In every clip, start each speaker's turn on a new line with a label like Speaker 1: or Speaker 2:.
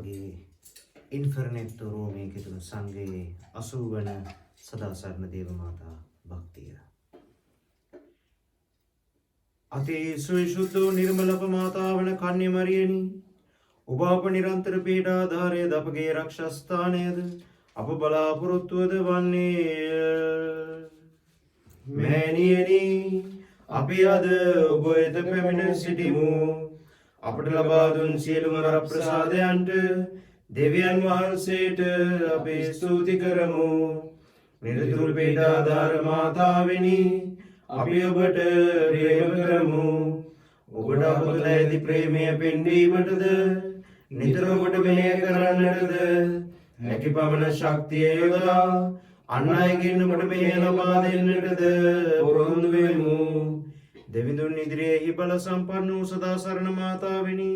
Speaker 1: මගේ ඉන්ෆර්නෙට් රෝමේ කිතුණු සංඝයේ 80 වන සදාසරණ දේව මාතා භක්තිය. අති සවිසුද්ධ නිර්මලප මාතාවන කන්‍ය මරියනි, ඔබ අප නිරන්තර පීඩාධාරයද අපගේ රක්ෂස්ථානයද අප බලාපොරොත්තුවද වන්නේය. මෑණියනි, අපි අද ඔබ වෙත පැමිණ සිටිමු. අපට ලබා දුන් සියලුම වරප්‍රසාදයන්ට දෙවියන් වහන්සේට අපි ස්තුති කරමු. නිරතුරු පීඩාධාර මාතාවෙනි, අපි ඔබට ප්‍රේම කරමු. ඔබට අප තුළ ඇති ප්‍රේමය පෙන්වීමටද නිතර ඔබට මෙහෙය කරන්නටද හැකි පමණ ශක්තිය යොදා අන් අයගෙන් ඔබට මෙහෙය ලබා දෙන්නටද පොරොන්දු වෙමු. දෙවිඳුන් ඉදිරියේ බල සම්පන්න වූ සදාසරණ මාතාවෙනි,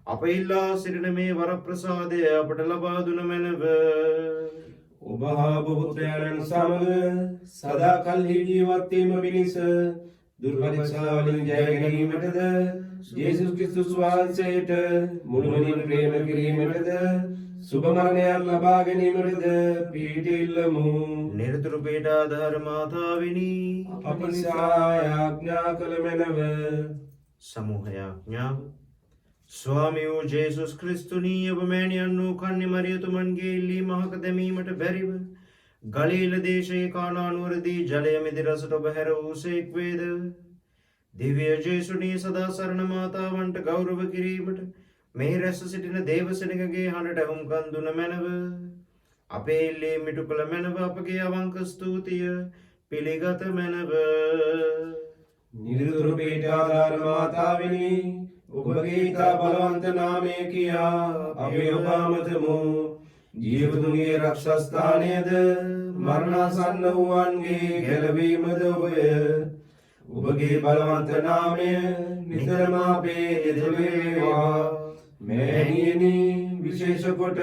Speaker 1: අප ඉල්ලා සිටින මේ වරප්‍රසාදය අපට ලබා දුන මැනව.
Speaker 2: ඔබ හා ඔබ පුත්‍රයන් සමග සදාකල්හි ජීවත් වීම පිණිස දුර්පරීක්ෂා වලින් ජය ගැනීමටද යේසුස් ක්‍රිස්තුස් වහන්සේට මුළුමනින් ප්‍රේම කිරීමටද සුබ මරණයක් ලබා ගැනීමටද පිහිට ඉල්ලමු.
Speaker 1: නිරතුරු පීඩාධාර මාතාවෙනි,
Speaker 2: අප නිසා යාඥා කළ මැනව.
Speaker 1: සමූහයාඥාව. ස්වාමී වූ ජේසුස් ක්‍රිස්තුනී, ඔබ මෑණියන් වූ කන්‍ය මරියතුමන්ගේ ඉල්ලීම අහක දැමීමට බැරිව ගලීල දේශයේ කානා නුවරදී ජලය මිදි රසට ඔබ හැර වූසේක් වේද? දිව්‍ය ජේසුනී සදාසරණ මාතාවන්ට ගෞරව කිරීමට මෙහි රැස් සිටින දේවසෙනගගේ හඬට ඇහුම්කන් දුන මැනව. අපේ ඉල්ලීම ඉටු කළ මැනව අපගේ අවංක ස්තුතිය පිළිගත මැනව.
Speaker 2: නිරතුරු පීඩාධාර මාතාවෙනි, ඔබගේ ඉතා බලවන්ත නාමය කියා අපි ඔබ අමතමු. ජීවතුන්ගේ රක්ෂස්ථානයද මරණාසන්න වූවන්ගේ ගැලවීමද ඔබය. ඔබගේ බලවන්ත නාමය නිතරම අපේ යෙද වේවා. මෑණියනි, විශේෂ කොට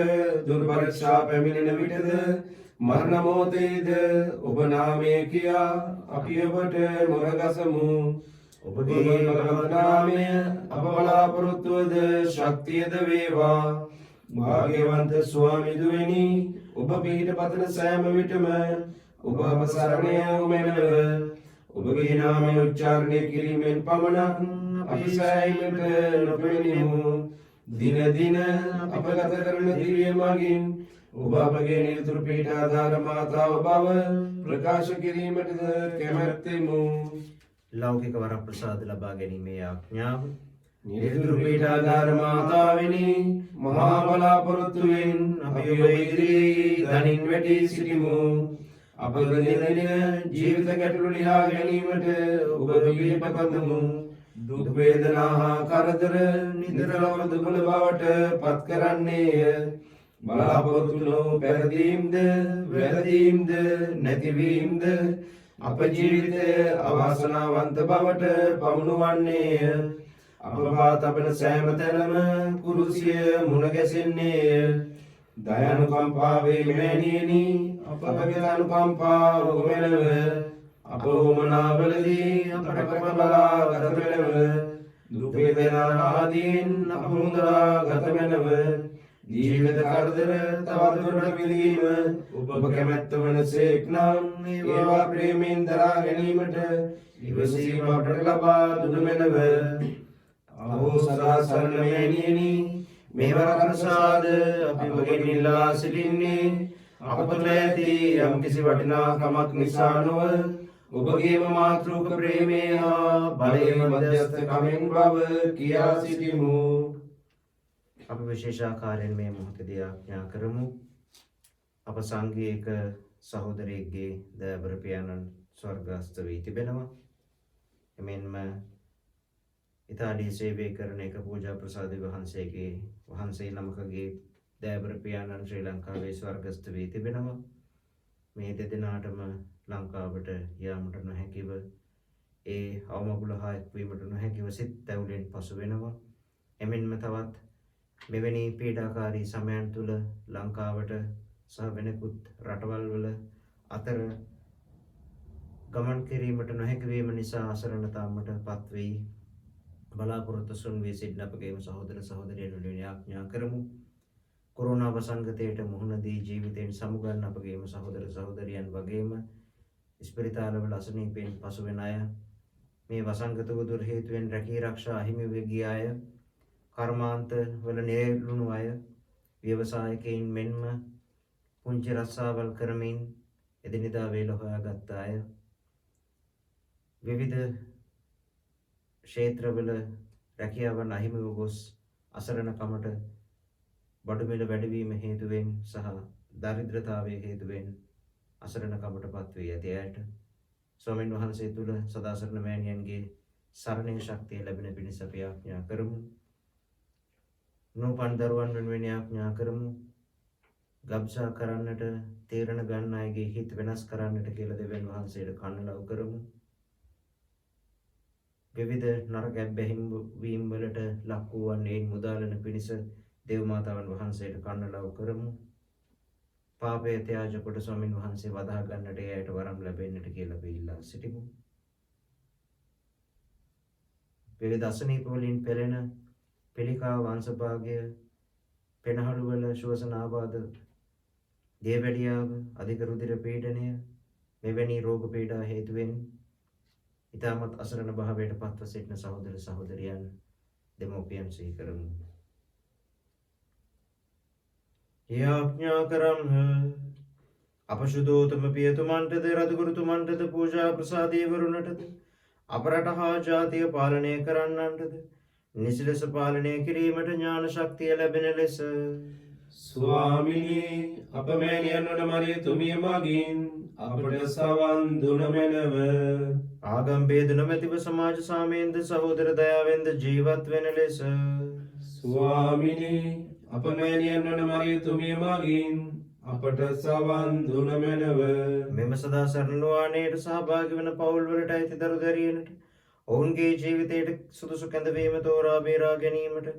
Speaker 2: දුර්පරීක්ෂා පැමිණෙන විටද මරණ මොහොතේද ඔබ නාමය කියා අපි ඔබට මුරගසමු. ඔබගේ බලවන්ත නාමය අප බලාපොරොත්තුවද ශක්තියද වේවා. භාග්‍යවන්ත ස්වාමිදුවනි, ඔබ පිහිට පතන සෑම විටම ඔබ අප සරණ යමු මැනව. ඔබගේ නාමය උච්චාරණය කිරීමෙන් පමණක් අපි සෑයීමට නොපෙනෙමු. දින දින අප ගත කරන දිවිය මගින් ඔබ අපගේ නිරතුරු පීඩාධාර මාතාව බව ප්‍රකාශ කිරීමටද කැමැත්තෙමු.
Speaker 1: ලෞකික වරප්‍රසාද ලබා ගැනීමේ ආඥාව.
Speaker 2: නිරතුරු පීඩාධාර මාතාවෙනි, මහා බලාපොරොත්තුවෙන් අපි ඔබ ඉදිරියේ දනින් වැටී සිටිමු. අප දින දින ජීවිත ගැටලු ලියා ගැනීමට ඔබ පිළිපතමු. දුක් වේදනා හා කරදර නිතරම දුබල බවට පත් කරන්නේය. බලාපොරොත්තු නොවූ පැරදීම්ද වැරදීම්ද නැතිවීම්ද අප ජීවිතය අවාසනාවන්ත බවට පමුණුවන්නේය. අප පා තබන සෑම තැනම කුරුසිය මුණ ගැසෙන්නේය. දයානුකම්පාවේ මෑණියනි, අපගේ අනුකම්පාව ඔබමැනව. අප උමනාවලදී අපට කරබලා ගත මැනව. දුක් වේදනා ආදීන් අප මුදා ගත මැනව. ජීවිත කරදර තවත් දුරට පිළීම ඔබ කැමැත්ත වනසේක් නම් ඒවා ප්‍රේමයෙන් දරා ගැනීමට ඉවසීම අපට ලබා දුන මැනව. අහෝ සදාසරණ මෑණියනි, මේ වරප්‍රසාද අපි ඔබගෙන් ඉල්ලා සිටින්නේ අප තුළ ඇති යම්කිසි වටිනාකමක් නිසා නොව ඔබගේම මාතෘක ප්‍රේමය හා බලයේ මධ්‍යස්ථකමින් බව කියා සිටිමු.
Speaker 1: අප විශේෂාකාරයෙන් මේ මොහොතදී ආඥා කරමු. අප සංඝයේක සහෝදරයෙක්ගේ දයාබර පියාණන් ස්වර්ගස්ථ වී තිබෙනවා. එමෙන්ම ඉතාලියේ සේවය කරන එක පූජා ප්‍රසාද වහන්සේ නමකගේ දයාබර පියාණන් ශ්‍රී ලංකාවේ ස්වර්ගස්ථ වී තිබෙනවා. මේ දෙදෙනාටම ලංකාවට යාමට නොහැකිව, ඒ අවමගුල හා එක්වීමට නොහැකිව සිත් තැවුලෙන් පසු වෙනවා. එමෙන්ම තවත් මෙවැනි පීඩාකාරී සමයන් තුළ ලංකාවට සහ වෙනකුත් රටවල් වල අතර ගමන් කිරීමට නොහැකිවීම නිසා අසරණතාවමට පත් වී බලාපොරොත්තු සුන් වී සිටින අපගේම සහෝදර සහෝදරියන් වෙනුවෙන් ආඥා කරමු.
Speaker 3: කොරෝනා වසංගතයට මුහුණ දී ජීවිතයෙන් සමුගන්න අපගේම සහෝදර සහෝදරියන් වගේම ස්පිරිතාලවල අසනීපයෙන් පසු වෙන අය, මේ වසංගත උදුර හේතුවෙන් රැකී ආරක්ෂා අහිමි වෙ ගිය අය, කර්මාන්ත වල නියැලුණු අය, ව්‍යවසායකයින් මෙන්ම පුංචි රස්සාවල් කරමින් එදිනෙදා වේල හොයාගත් අය, විවිධ ක්ෂේත්‍රවල රැකියාවන් අහිමිව ගොස් අසරණකමට බඩු මිල වැඩිවීම හේතුවෙන් සහ දරිද්‍රතාවයේ හේතුවෙන් අසරණකමට පත් වී ඇති අයට ස්වාමීන් වහන්සේ තුල සදාසරණ මෑණියන්ගේ සරණේ ශක්තිය ලැබෙන පිණිස අපි ආඥා කරමු. නූපන් දරුවන් වෙනුවෙන් ආඥා කරමු. ගබ්සා කරන්නට තීරණ ගන්න අයගේ හිත වෙනස් කරන්නට කියලා දෙවියන් වහන්සේට කන්නලව් කරමු. විවිධ නරක බැහිම් වීම් වලට ලක් වූවන්ගේ මුදාලන පිණිස දේව මාතාවන් වහන්සේට කන්නලව් කරමු. පාපය ත්‍යාජ කොට ස්වාමීන් වහන්සේ වදා ගන්නට එයට වරම් ලැබෙන්නට කියලා අපි ඉල්ලා සිටිමු. විවිධ අසනීප වලින් පෙළෙන පිළිකා වංශභාගය, පෙනහළු වල ශෝෂණ ආබාධ, දියවැඩියාව, අධික රුධිර පීඩනය, මෙවැනි රෝග පීඩා හේතුවෙන් ඉතාමත් අසරණ භාවයට පත්ව සිටින සහෝදර සහෝදරියන් දෙමෝපියන් සිහි කරමු. යාඥා කරම්හ. අපශුද්ධෝතම පියතුමන්ටද රජගුරුතුමන්ටද පූජා ප්‍රසාදේ වරුණටද අපරට හා ජාතිය පාලනය කරන්නන්ටද නිසිලෙස පාලනය කිරීමට ඥාන ශක්තිය ලැබෙන ලෙස
Speaker 2: ස්වාමිනී අප මෑණියන් වන මරියතුමිය මගින් අපට සවන් දුන මැනව.
Speaker 3: ආගම් භේද නොමැතිව සමාජ සාමයෙන්ද සහෝදර දයාවෙන්ද ජීවත් වෙන ලෙස
Speaker 2: ස්වාමිනී අප මෑණියන් වන මරියතුමිය මගින් අපට සවන් දුන මැනව.
Speaker 3: මෙම සදා සරණ නුවණේට සහභාගී වන පවුල් වලට අයිති දරු දැරියනට ඔවුන්ගේ ජීවිතයට සුදුසු කැඳවීම තෝරා බේරා ගැනීමට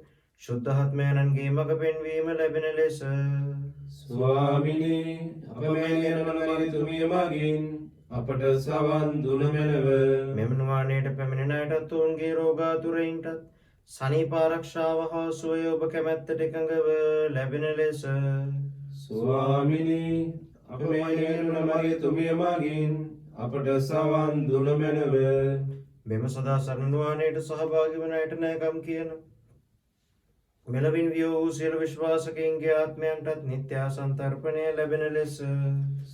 Speaker 3: ශුද්ධාත්මයන්ගේ මඟ පෙන්වීම ලැබෙන ලෙස
Speaker 2: ස්වාමිනී අප මෑණියන් වන මරියතුමිය මගින් අපට සවන් දුන මැනව.
Speaker 3: මෙම නුවණේට පැමිණෙන අයටත් ඔවුන්ගේ රෝගාතුරයින්ටත් සනීප ආරක්ෂාව හා සුවය ඔබ කැමැත්තට එකඟව ලැබෙන ලෙස
Speaker 2: ස්වාමිනී අප මෑණියන් වන මරියතුමිය මගින් අපට සවන් දුන මැනව.
Speaker 3: මෙම සදා සරණ නුවණේට සහභාගී වන අයට නෑකම් කියන මෙලවින් වියෝ වූ සියලු විශ්වාසකයින්ගේ ආත්මයන්ටත් නිත්‍ය සන්තර්පණය ලැබෙන ලෙස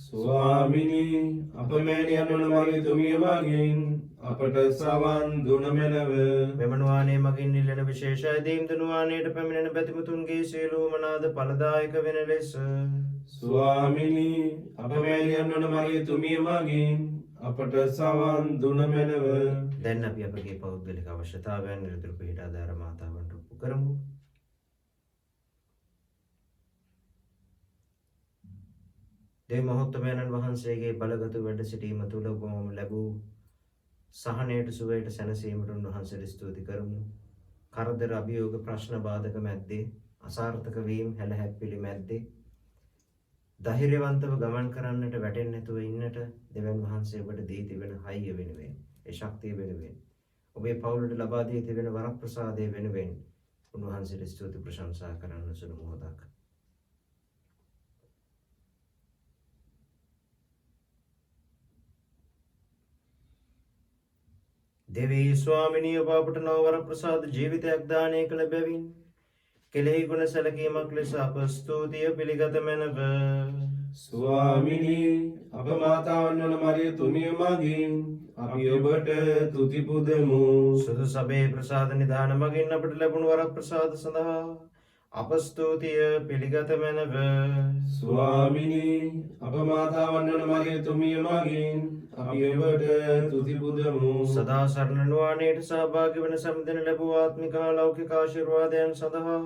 Speaker 2: ස්වාමිනී අප මෑණියන් වන මරියතුමිය මගින් අපට සවන් දුන මැනව.
Speaker 3: මෙම නුවණේ මගින් ඉල්ලෙන විශේෂ අයදීම්ද නුවණේට පැමිණෙන බැතිමතුන්ගේ සියලුම නාද ඵලදායක වෙන ලෙස
Speaker 2: ස්වාමිනී අප මෑණියන් වන මරියතුමිය මගින් අපට සවන් දුන මැනව.
Speaker 3: දැන් අපි අපගේ පෞද්ගලික අවශ්‍යතාවයන් නිරතුරු පිට ආධාර මාතාවන්ට ඔප්පු කරමු. දේව මහත්මයන්න් වහන්සේගේ බලගත වැඩ සිටීම තුළ ඔබම ලැබූ සහනයට සුවයට සැනසීමට උන්වහන්සේට ස්තුති කරමු. කරදර අභියෝග ප්‍රශ්න බාධක මැද්දේ අසාර්ථක වීම හැලහැප්පිලි මැද්දේ ධෛර්යවන්තව ගමන් කරන්නට වැටෙන්නේ නැතුව ඉන්නට දෙවියන් වහන්සේ ඔබට දී තිබෙන හයිය වෙනුවෙන්, ඒ ශක්තිය වෙනුවෙන්, ඔබේ පවුලට ලබා දී තිබෙන වරප්‍රසාදය වෙනුවෙන් උන්වහන්සේට ස්තුති ප්‍රශංසා කරන්න සුළු මොහොතක් දෙවී ස්වාමිනිය ඔබ අපට නව වරප්‍රසාද ජීවිතයක් දානය කළ බැවින් කෙලෙහි ගුණ සැලකීමක් ලෙස අප ස්තුතිය පිළිගත මැනව.
Speaker 2: ස්වාමිනී අප මාතාවන් වන මරියතුමිය මගින් අපි ඔබට තුති පුදමු.
Speaker 3: සුදු සභේ ප්‍රසාද නිධාන මගින් අපට ලැබුණු වරප්‍රසාද සඳහා අප ස්තුතිය පිළිගත මැනව.
Speaker 2: ස්වාමිනී අප මාතාවන් වන මරියතුමිය මගින් අපි ඔබට තුති පුදමු.
Speaker 3: සදා සරණ නුවණේට සහභාගී වන සම්දෙන ලැබූ ආත්මික හා ලෞකික ආශිර්වාදයන් සඳහා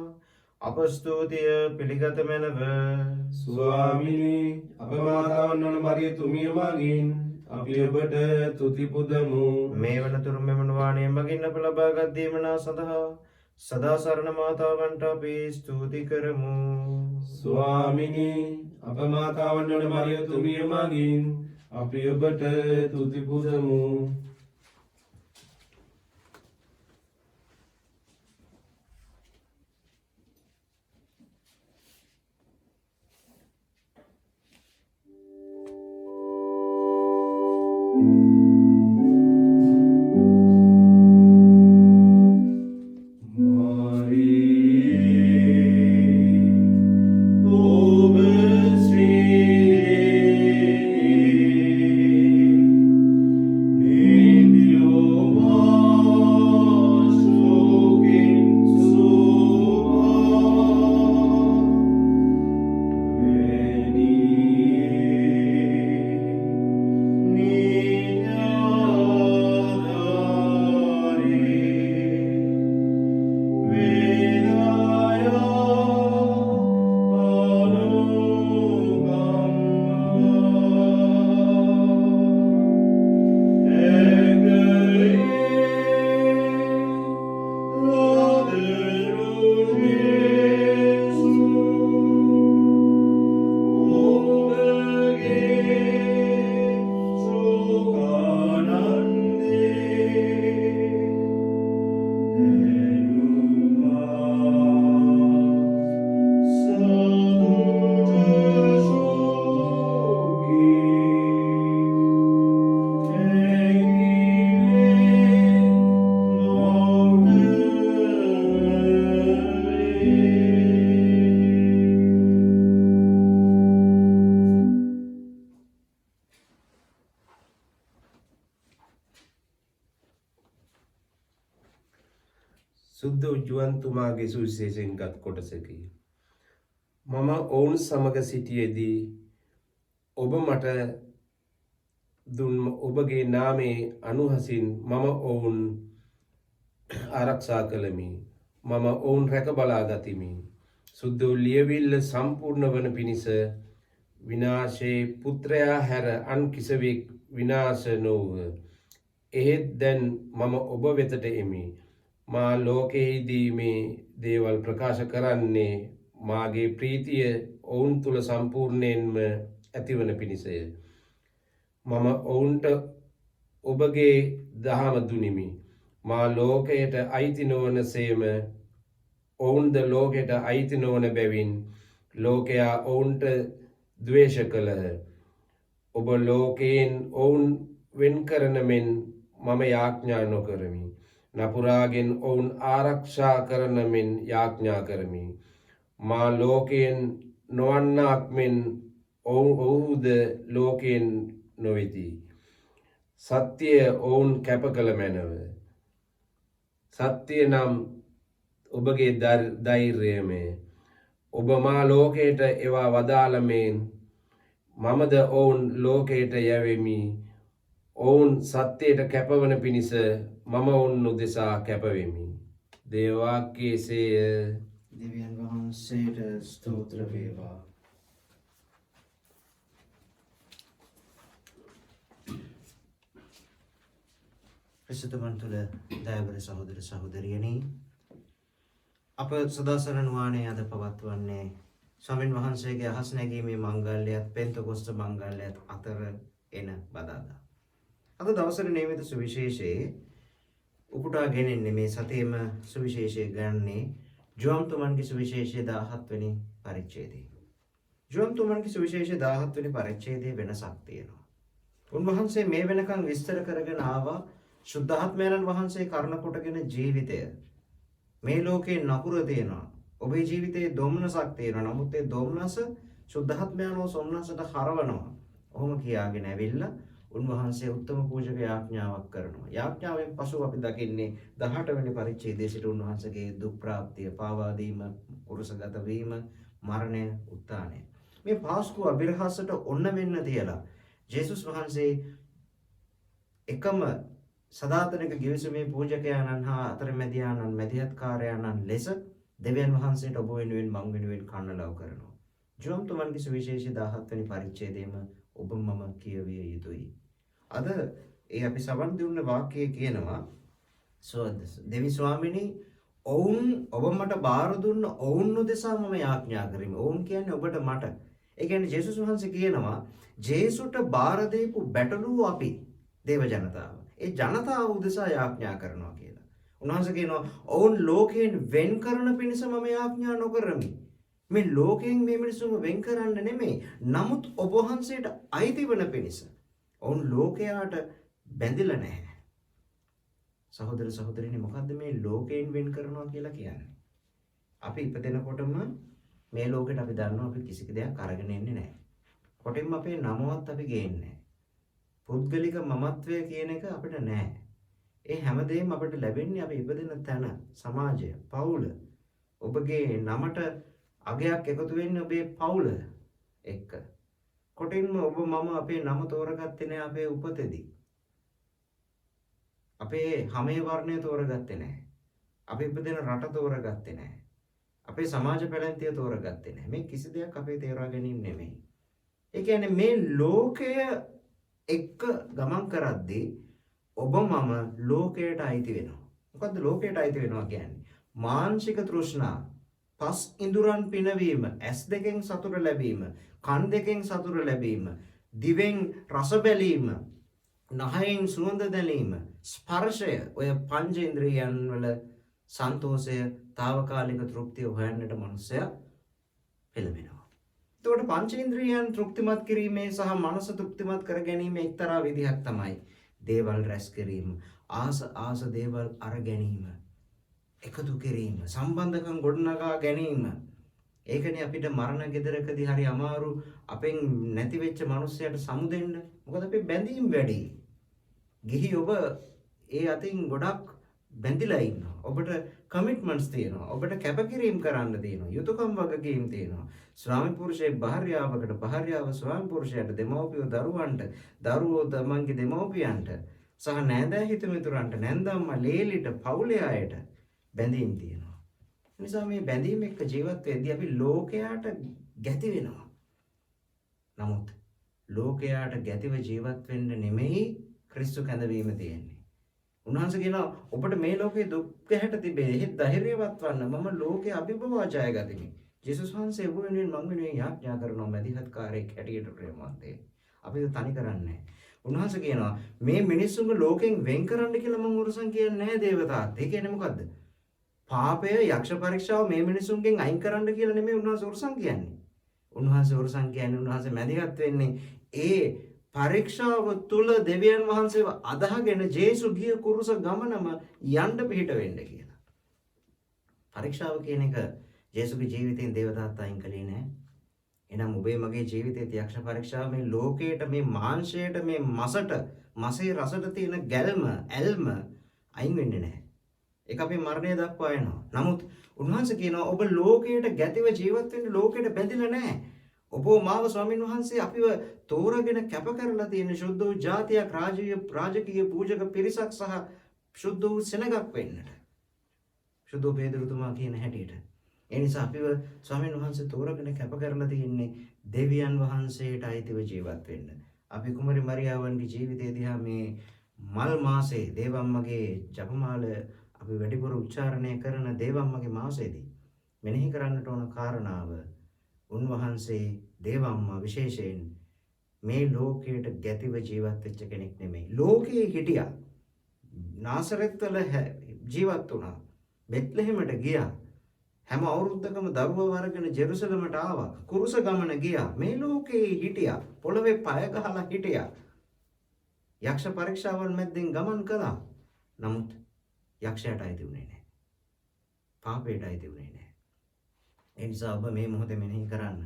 Speaker 3: අප ස්තුතිය පිළිගත මැනව.
Speaker 2: ස්වාමිනී අප මාතාවන් වන මරියතුමිය මගින් අපි ඔබට තුති පුදමු.
Speaker 3: මේ වනතුරු මෙම නුවණේ මගින් අප ලබාගත් දීමනා සඳහා සදා සරණ මාතාවන්ට අපි ස්තුති කරමු.
Speaker 2: ස්වාමිනී අප මාතාවන් වන මරියතුමිය මගින් අපි ඔබට තුති පුදමු. සුද්ධ උජුවන්තුමාගේ සුවිශේෂයෙන් ගත් කොටසකි. මම ඔවුන් සමග සිටියේදී ඔබ මට දුන් ඔබගේ නාමයේ අනුහසින් මම ඔවුන් ආරක්ෂා කළමි. මම ඔවුන් රැක බලා ගතිමි. සුද්ධ ලියවිල්ල සම්පූර්ණ වන පිණිස විනාශයේ පුත්‍රයා හැර අන් කිසිවෙක් විනාශ නොවුව. එහෙත් දැන් මම ඔබ වෙතට එමි. මා ලෝකෙහිදී මේ දේවල් ප්‍රකාශ කරන්නේ මාගේ ප්‍රීතිය ඔවුන් තුළ සම්පූර්ණයෙන්ම ඇතිවන පිණිසය. මම ඔවුන්ට ඔබගේ දහම දුනිමි. මා ලෝකයට අයිති නොවන සේම ඔවුන්ද ලෝකයට අයිති නොවන බැවින් ලෝකයා ඔවුන්ට ද්වේෂ කළහ. ඔබ ලෝකයෙන් ඔවුන් වෙන් කරන මෙන් මම යාඥා නොකරමි. නපුරාගෙන් ඔවුන් ආරක්ෂා කරන මෙන් යාඥා කරමි. මා ලෝකයෙන් නොවන්නාක් මෙන් ඔවුහුද ලෝකයෙන් නොවෙති. සත්‍යය ඔවුන් කැප කළ මැනව. සත්‍යය නම් ඔබගේ ධෛර්යමය. ඔබ මා ලෝකයට එවා වදාළමෙන් මමද ඔවුන් ලෝකයට යැවෙමි. ඔවුන් සත්‍යයට කැපවන පිණිස මම ඔවුන් උදෙසා කැපවෙමි. දේවාක්‍යයේ සේය.
Speaker 3: දෙවියන් වහන්සේට ස්තෝත්‍ර වේවා. ක්‍රිස්තුමන් තුළ දයාබර සහෝදර සහෝදරියනි, අප සදාසරණ වානේ අද පවත්වන්නේ ස්වාමීන් වහන්සේගේ අහස් නැගීමේ මංගල්‍යයත් පෙන්තකොස්ත මංගල්‍යයත් අතර එන බදාදා. අද දවසේ නියමිත සුවිශේෂයේ උපුටා ගෙනෙන්නේ මේ සතියේම සුවිශේෂය ගන්නේ ජෝම්තුමන්ගේ සුවිශේෂයේ 17 වෙනි පරිච්ඡේදය. ජෝම්තුමන්ගේ සුවිශේෂයේ 17 වෙනි පරිච්ඡේදයේ වෙනසක් තියෙනවා. උන්වහන්සේ මේ වෙනකන් විස්තර කරගෙන ආවා සුද්ධාත්මයන් වහන්සේ කරන කොටගෙන ජීවිතය මේ ලෝකේ නපුර තියෙනවා. ඔබේ ජීවිතයේ දොම්නසක් තියෙනවා. නමුත් ඒ දොම්නස සුද්ධාත්මයන්ව සොම්නසට හරවනවා. ඔහොම කියාගෙන ඇවිල්ලා උන්වහන්සේ උත්තම පූජක යාඥාවක් කරනවා. යාඥාවෙන් පසු අපි දකින්නේ 18 වෙනි පරිච්ඡේදයේ සිට උන්වහන්සේගේ දුක් ප්‍රාප්තිය, පාවා දීම, කුරුසගත වීම, මරණය, උත්ථානය. මේ පාස්කු අභිරහසට ඔන්න වෙන්න තියලා ජේසුස් වහන්සේ එකම සදාතනික ගිවිසුමේ පූජකයාණන් හා අතරමැදියාණන් මැදිහත්කාරයාණන් ලෙස දෙවියන් වහන්සේට ඔබ වෙනුවෙන් මං වෙනුවෙන් කන්නලව් කරනවා. ජෝම්තුමන්ගේ සුවිශේෂ 17 වෙනි පරිච්ඡේදයේම ඔබ මම කියවිය යුතුයි. අද ඒ අපි සවන් දුන්න වාක්‍යය කියනවා දෙවි ස්වාමිනී ඔවුන් ඔබ මට බාර දුන්න ඔවුන් උදෙසා මම යාඥා කරමි. ඔවුන් කියන්නේ ඔබට මට. ඒ කියන්නේ ජේසුස් වහන්සේ කියනවා ජේසුට බාර දීපු බැටළුවෝ අපි දේව ජනතාව. ඒ ජනතාව උදෙසා යාඥා කරනවා කියලා. උන්වහන්සේ කියනවා ඔවුන් ලෝකයෙන් වෙන් කරන පිණිස මම යාඥා නොකරමි. මේ ලෝකයෙන් මේ මිනිසුන්ව වෙන් කරන්න නෙමෙයි. නමුත් ඔබ වහන්සේට අයිති වන පිණිස. ඔවුන් ලෝකයට බැඳිලා නැහැ. සහෝදර සහෝදරියනි මොකද්ද මේ ලෝකයෙන් වෙන් කරනවා කියලා කියන්නේ? අපි ඉපදෙනකොටම මේ ලෝකෙට අපි දන්නවා අපි කිසි දෙයක් අරගෙන එන්නේ නැහැ. කොටින්ම අපේ නමවත් අපි ගේන්නේ නැහැ. පුද්ගලික මමත්වය කියන එක අපිට නැහැ. ඒ හැමදේම අපිට ලැබෙන්නේ අපි ඉපදෙන තැන, සමාජය, පවුල. ඔබගේ නමට අගයක් එකතු වෙන්නේ ඔබේ පවුල එක්ක. කොටින්ම ඔබ මම අපේ නම තෝරගත්තේ නැහැ අපේ උපතේදී. අපේ හැමේ වර්ණය තෝරගත්තේ නැහැ. අපි ඉපදෙන රට තෝරගත්තේ නැහැ. අපේ සමාජ පැලැන්තිය තෝරගත්තේ නැහැ. මේ කිසි දෙයක් අපේ තේරා ගැනීම නෙමෙයි. ඒ කියන්නේ මේ ලෝකය එක්ක ගමන් කරද්දී ඔබ මම ලෝකයට අයිති වෙනවා. මොකද්ද ලෝකයට අයිති වෙනවා කියන්නේ? මානසික තෘෂ්ණා, පස් ඉඳුරන් පිනවීම, ඇස් දෙකෙන් සතුට ලැබීම, කන් දෙකෙන් සතුට ලැබීම, දිවෙන් රස බැලීම, නහයෙන් සුවඳ දැනීම, ස්පර්ශය, ඔය පංචේන්ද්‍රියයන් වල සන්තෝෂය, తాවකාලික තෘප්තිය හොයන්නට මනුස්සයා පෙළඹෙනවා. එතකොට පංචේන්ද්‍රියයන් තෘප්තිමත් කිරීමේ සහ මනස තෘප්තිමත් කර ගැනීමේ එක්තරා විදිහක් තමයි දේවල් රැස් කිරීම, ආස දේවල් අර ගැනීම, එකතු කිරීම, සම්බන්ධකම් ගොඩනගා ගැනීම. ඒකනේ අපිට මරණ ගෙදරකදී හරි අමාරු අපෙන් නැති වෙච්ච මිනිස්සයාට සමුදෙන්න. මොකද අපි බැඳීම් වැඩි. ගිහි ඔබ ඒ අතින් ගොඩක් බැඳිලා ඉන්නවා. ඔබට කමිට්මන්ට්ස් තියෙනවා. ඔබට කැපකිරීම කරන්න තියෙනවා. යුතුයකම් වගකීම් තියෙනවා. ස්වාමි පුරුෂයෙක් භාර්යාවකට, භාර්යාව ස්වාමි පුරුෂයාට, දෙමව්පියෝ දරුවන්ට, දරුවෝ තමන්ගේ දෙමව්පියන්ට සහ නෑදෑ හිතමිතුරන්ට, නැන්දම්මා ලේලිට, පවුලේ අයට බැඳීම් තියෙනවා. නිසා මේ බැඳීම් එක්ක ජීවත් වෙද්දී අපි ලෝකයට ගැති වෙනවා. නමුත් ලෝකයට ගැතිව ජීවත් වෙන්න නෙමෙයි ක්‍රිස්තු කැඳවීම තියෙන්නේ. උන්වහන්සේ කියනවා ඔබට මේ ලෝකේ දුක් ගැහැට තිබේ. එහෙත් ධෛර්යවත් වන්න. මම ලෝකේ අභිභවා ජය ගතිමි. ජේසුස් වහන්සේ ඔබ වෙනුවෙන් මම වෙනුවෙන් යාඥා කරනවා මැදිහත්කාරයෙක් හැටියට ප්‍රේමවන්තේ. අපි තනි කරන්නේ. උන්වහන්සේ කියනවා මේ මිනිස්සුන්ව ලෝකෙන් වෙන් කරන්න කියලා මම උරසන් කියන්නේ නැහැ දේවතාත්. ඒ කියන්නේ මොකද්ද? පාපය යක්ෂ පරීක්ෂාව මේ මිනිසුන්ගෙන් අයින් කරන්න කියලා නෙමෙයි උන්වහන්සේ උරසන් කියන්නේ. උන්වහන්සේ උරසන් කියන්නේ උන්වහන්සේ මැදිහත් වෙන්නේ ඒ පරීක්ෂාව තුල දෙවියන් වහන්සේව අදහගෙන ජේසු ගිය කුරුස ගමනම යන්න පිට වෙන්න කියලා. පරීක්ෂාව කියන එක ජේසුගේ ජීවිතයෙන් දේවතාත් අයින් කළේ නෑ. එහෙනම් ඔබේ මගේ ජීවිතයේ යක්ෂ පරීක්ෂාව මේ ලෝකයට, මේ මාංශයට, මේ මසට, මසේ රසට තියෙන ගැල්ම, ඇල්ම අයින් වෙන්නේ නෑ. ඒක අපේ මරණය දක්වා එනවා. නමුත් උන්වහන්සේ කියනවා ඔබ ලෝකයට ගැතිව ජීවත් වෙන්න, ලෝකයට බැඳිලා නෑ. ඔබ මාව ස්වාමීන් වහන්සේ අපිව තෝරාගෙන කැප කරලා තියෙන ශුද්ධ වූ ජාතියක්, රාජකීය පූජක පිරිසක් සහ ශුද්ධ වූ සෙනගක් වෙන්නට. ශුද්ධ පේදුරුතුමා කියන හැටියට. ඒ නිසා අපිව ස්වාමීන් වහන්සේ තෝරාගෙන කැප කරලා තියෙන්නේ දෙවියන් වහන්සේට අයිතිව ජීවත් වෙන්න. අපි කුමරි මරියාවන්ගේ ජීවිතය දිහා මේ මල් මාසේ දේවම්මගේ ජපමාල අපි වැඩිපුර උච්චාරණය කරන දේවම්මගේ මාසෙදී මෙනෙහි කරන්නට ඕන කාරණාව උන්වහන්සේ දේවම්මා විශේෂයෙන් මේ ලෝකයට ගැතිව ජීවත් වෙච්ච කෙනෙක් නෙමෙයි. ලෝකයේ හිටියා. නාසරෙත් වල ජීවත් වුණා. බෙත්ලෙහෙමට ගියා. හැම අවුරුද්දකම දරුවව අරගෙන ජෙරුසලමට ආවා. කුරුස ගමන ගියා. මේ ලෝකයේ හිටියා. පොළවේ පය ගහලා හිටියා. යක්ෂ පරීක්ෂාවන් මැද්දෙන් ගමන් කළා. නමුත් යක්ෂයාට අයිති වුණේ නැහැ. පාපයට අයිති වුණේ නැහැ. ඒ නිසා ඔබ මේ මොහොතේ මෙනෙහි කරන්න.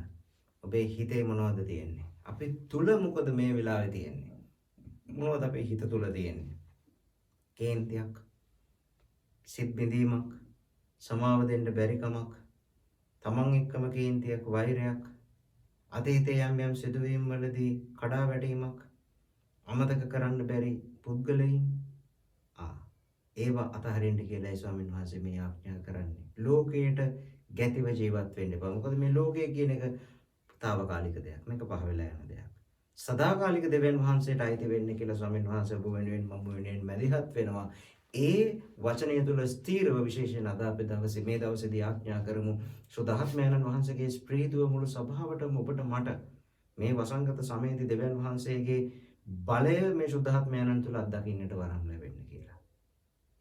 Speaker 3: ඔබේ හිතේ මොනවද තියෙන්නේ? අපි තුල මොකද මේ වෙලාවේ තියෙන්නේ? මොනවද අපේ හිත තුල තියෙන්නේ? කේන්තියක්, සිත් බිඳීමක්, සමාව දෙන්න බැරි කමක්, තමන් එක්කම කේන්තියක්, වෛරයක්, අතීතයේ යම් සිදුවීම් වලදී කඩා වැටීමක්, අමතක කරන්න බැරි පුද්ගලයන් ඒවා අතහරින්න කියලායි ස්වාමීන් වහන්සේ මේ ආඥා කරන්නේ. ලෝකයට ගැතිව ජීවත් වෙන්න එපා. මොකද මේ ලෝකය කියන එක తాවකාලික දෙයක්. මේක පහ වෙලා යන දෙයක්. සදාකාලික දෙවියන් වහන්සේට අයිති වෙන්න කියලා ස්වාමීන් වහන්සේ ඔබ වෙනුවෙන් මම වෙනුවෙන් මැදිහත් වෙනවා. ඒ වචනය තුළ ස්ථීරව විශේෂයෙන් අද අපේ දවසේ මේ දවසේදී ආඥා කරමු. සුදාත්මයන්න් වහන්සේගේ ස්ප්‍රීතුව මුළු සභාවටම ඔබට මට මේ වසංගත සමයේදී දෙවියන් වහන්සේගේ බලය මේ සුදාත්මයන්න් තුළ අත්දකින්නට වරම් ලැබෙන්න කියලා.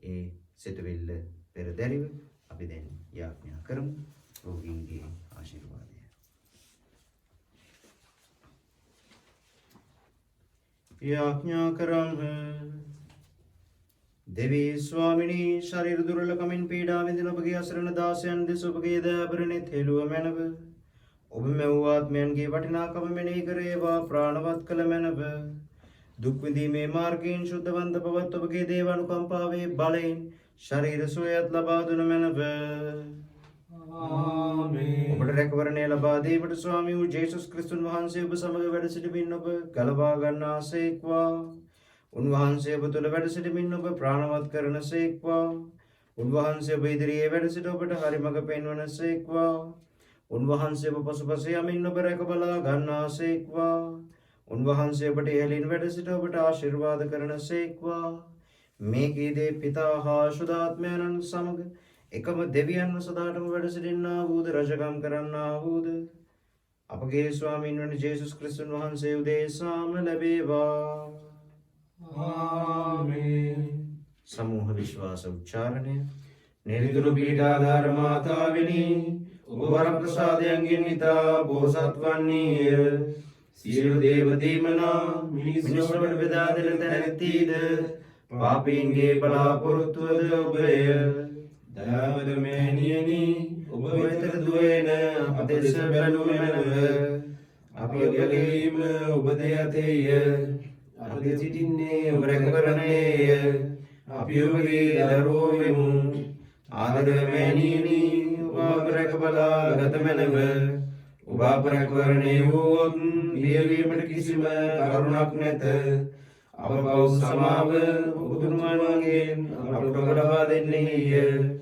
Speaker 3: ඒ සිතුවිල්ල පෙරදැරිව අපි දැන් යාඥා කරමු. රෝගීන්ගේ ආශිර්වාදය. යාඥා කරමු. දෙවී ස්වාමිනී ශරීර දුර්වලකමින් පීඩා විඳින ඔබගේ අසරණ දාසයන් දෙස ඔබගේ දයාබරණෙත් හෙළුව මැනව. ඔබ මෙව් ආත්මයන්ගේ වටිනාකම මෙනෙහි කර ඒවා ප්‍රාණවත් කළ මැනව. දුක් විඳීමේ මාර්ගයෙන් ශුද්ධවන්ත බවත් ඔබගේ දේව අනුකම්පාවේ බලයෙන් ශරීර සුවයත් ලබා දුන මැනව. ආමේන්. ඔබට රැකවරණය ලබා දීමට ස්වාමී වූ ජේසුස් ක්‍රිස්තුන් වහන්සේ ඔබ සමග වැඩ සිටමින් ඔබ ගලවා ගන්නාසේක්වා. උන්වහන්සේ ඔබ තුළ වැඩ සිටමින් ඔබ ප්‍රාණවත් කරනසේක්වා. උන්වහන්සේ ඔබ ඉදිරියේ වැඩ සිට ඔබට හරි මඟ පෙන්වනසේක්වා. උන්වහන්සේ ඔබ පසුපස යමින් ඔබ රැක බලා ගන්නාසේක්වා. උන්වහන්සේ ඔබට ඉහළින් වැඩ සිට ඔබට ආශිර්වාද කරනසේක්වා. මේ කීදේ පිතා හා ශුද්ධාත්මයන්න් සමග එකම දෙවියන්ව සදාටම වැඩ සිටින්නා වූද රජකම් කරන්නා වූද අපගේ ස්වාමීන් වන ජේසුස් ක්‍රිස්තුන් වහන්සේ උදෙසාම ලැබේවා. ආමේන්. සමූහ විශ්වාස උච්චාරණය.
Speaker 2: නිර්දුරු පීඩාධාර මාතාවෙනි ඔබ වර ප්‍රසාදයන්ගෙන් නිතා බෝසත් වන්නීය. සියලු දේවදීමනා මිනිසුන්ට බෙදා දෙන තැනැත්තීද පාපීන්ගේ බලාපොරොත්තුවද ඔබය. දයාවද මෑණියනි ඔබ වෙතට දුවන අප දෙස බැලුව මැනව. අපි ඔබගේම ඔබ දෙයතේය. අපි සිටින්නේ ඔබ රැකවරණේය. අපි ඔබගේ දරුවෝ වෙමු.
Speaker 1: ආදරමෑණියනි ඔබ අප රැක බලා ගත මැනව. ඔබ අප රැකවරණය වුවොත් බියවීමට කිසිම කරුණක් නැත. අප පව් සමාව බුදුරජාණන්ගෙන් අපට ඔබ ලබා දෙන්නේය.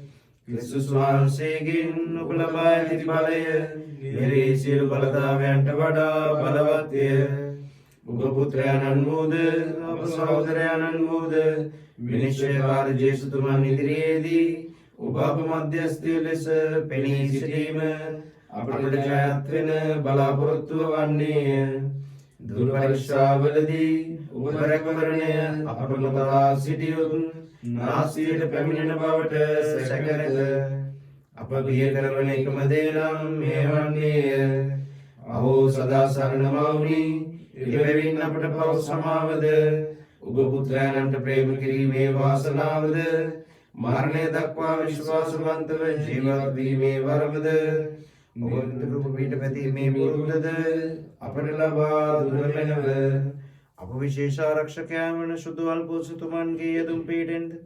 Speaker 1: ක්‍රිස්තුස් වහන්සේගෙන් ඔබ ලබා ඇති බලය මෙරේ සියලු බලධාවයන්ට වඩා බලවත්ය. ඔබ පුත්‍රයාණන් වූද අප සහෝදරයාණන් වූද විනිශ්චයකාර ජේසුතුමන් ඉදිරියේදී ඔබ අප මධ්‍යස්ථය ලෙස පෙනී සිටීම අපට ජයත් වෙන බලාපොරොත්තුව වන්නේය. දුර්පරීක්ෂාවලදී ඔබ රැකවරණය අපට නොදවා සිටියොත් නාස්තියට පැමිණෙන බවට සැක නැත. අප බිය කරවන එකම දේ නම් මේ වන්නේය. අහෝ සදා සරණ මවුනි, එබැවින් අපට පව් සමාවද ඔබ පුත්‍රයන්ට ප්‍රේම කිරීමේ වාසනාවද මරණය දක්වා විශ්වාසවන්තව ජීවත් වීමේ වරමද ඔබ දුරු පිට පැතීමේ පුරුද්දද අපට ලබා දුන මැනව. අප විශේෂ ආරක්ෂකයන් වන සුදු අල්පෝසතුමන්ගේ යදුම් පීඩෙන්ද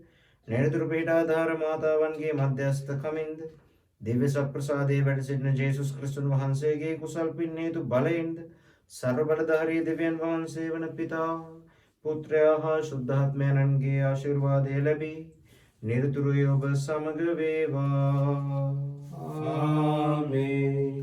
Speaker 1: නිරතුරු පීඩාධාර මාතාවන්ගේ මධ්‍යස්ථකමින්ද දිව්‍ය සප්‍රසාදයේ වැඩ සිටින ජේසුස් ක්‍රිස්තුන් වහන්සේගේ කුසල් පින් හේතු බලයෙන්ද සර්ව බලධාරී දෙවියන් වහන්සේ වන පිතා පුත්‍රයා හා ශුද්ධාත්මයන්ගේ ආශිර්වාදය ලැබී නිරතුරු ඔබ සමග වේවා.
Speaker 2: ආමේන්.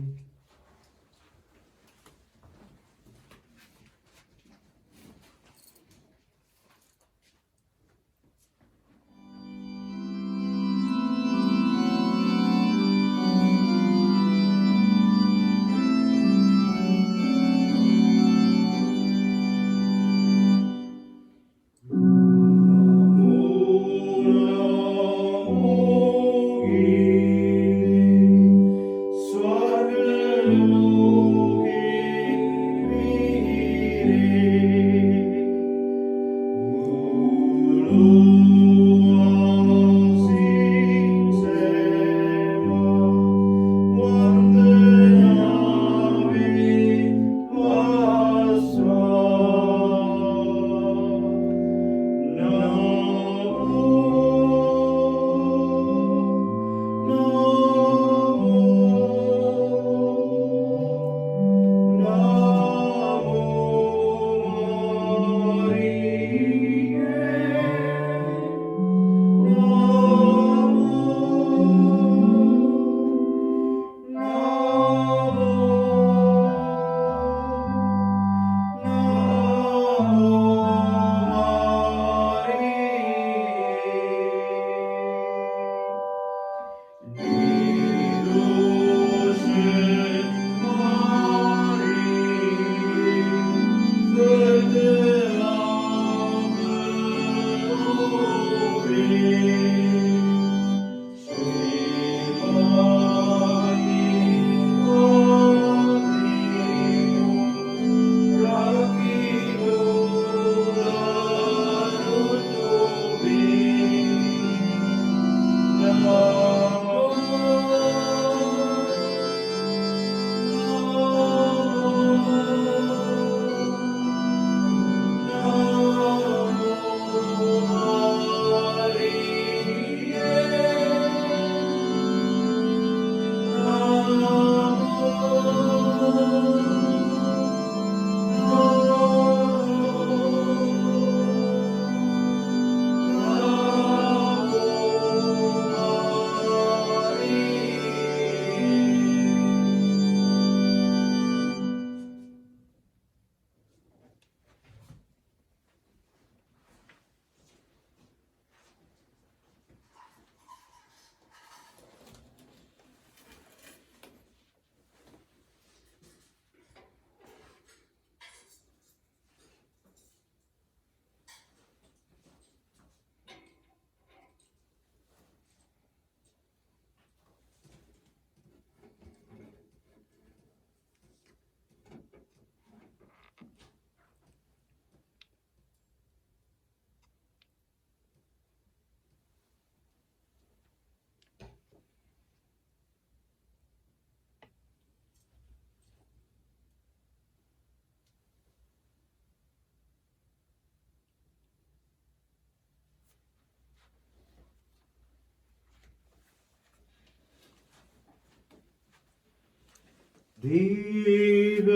Speaker 1: दिव्य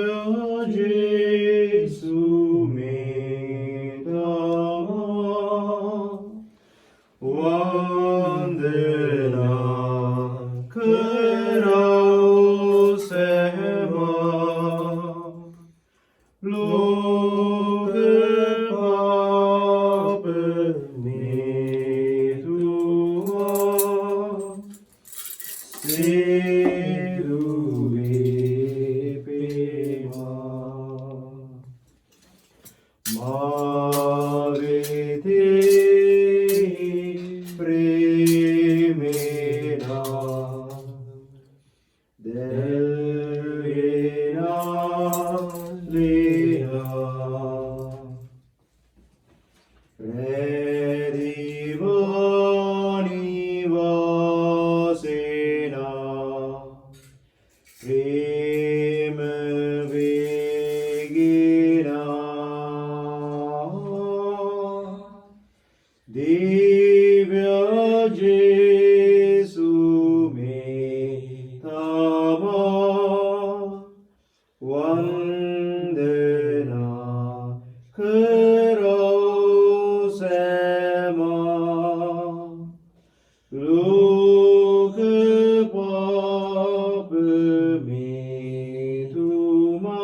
Speaker 1: यीशु मेरा वंदना कराओ सहमा लोग पाप में दुआ सेरुवे पेमा मारे थे प्रेमेना देवेना लेना Redivani vasena Prema vegina Divya Jesu me tama Vandana karo sema लोक पाप में तुमा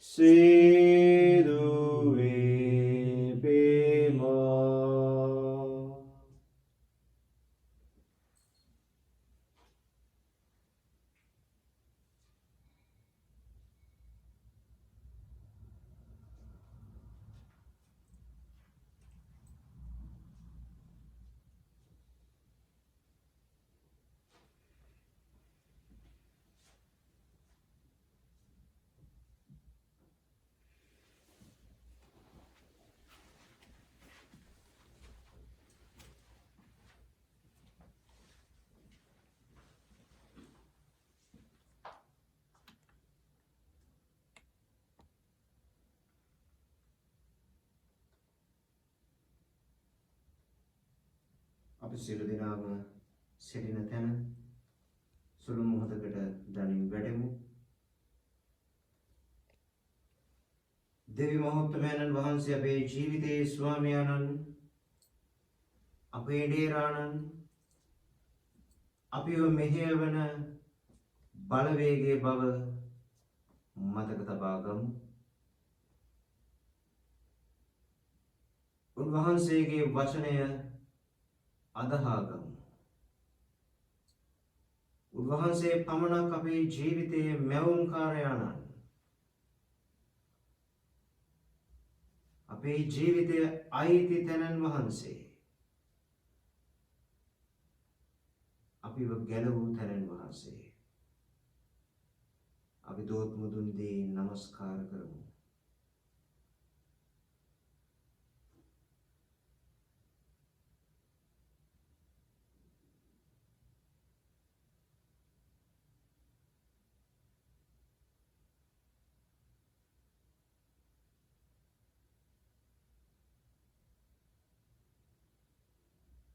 Speaker 1: सेदुवे पेमा අපි සියලු දෙනාම සිටින තැන සුළු මොහොතකට දනින් වැඩෙමු. දෙවි මහෝත්තමයන්න් වහන්සේ අපේ ජීවිතයේ ස්වාමියාණන් අපේ ඩේරාණන් අපිව මෙහෙයවන බලවේගයේ බව මතක තබා ගමු. උන්වහන්සේගේ වචනය අදහාගමු. උන්වහන්සේ පමණක් අපේ ජීවිතයේ මැවුම්කාරයාණන් අපේ ජීවිතයේ අයිති තැනන් වහන්සේ අපිව ගැලවූ තැනන් වහන්සේ අපි දෝත් මුදුන් දී නමස්කාර කරමු.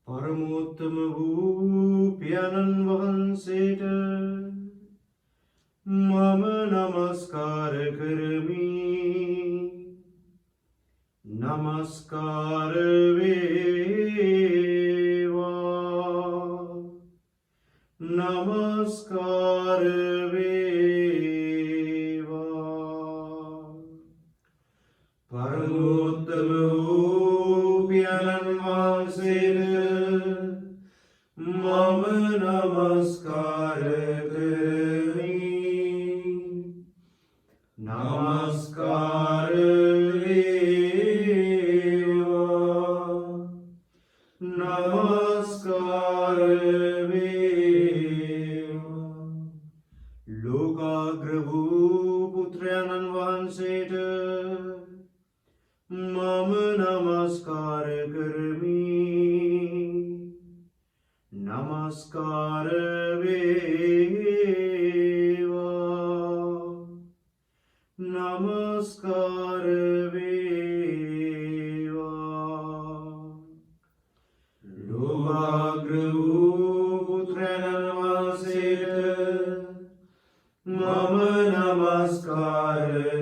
Speaker 1: परमोत्तम වූ පියාණන් වහන්සේට මම නමස්කාර කරමි. නමස්කාර වේවා. නමස්කාර වේවා. परमोत्तम වූ පියාණන් වහන්සේට मम नमस्कार करमि. नमस्कार वेवा. नमस्कार वेवा. लोकाग्र वූ පුත්‍රයන්න් වහන්සේට මම නමස්කාර කරමි. नमस्कार वेवा. नमस्कार वेवा. लोकाग्र वූ පුත්‍රයන්න් වහන්සේට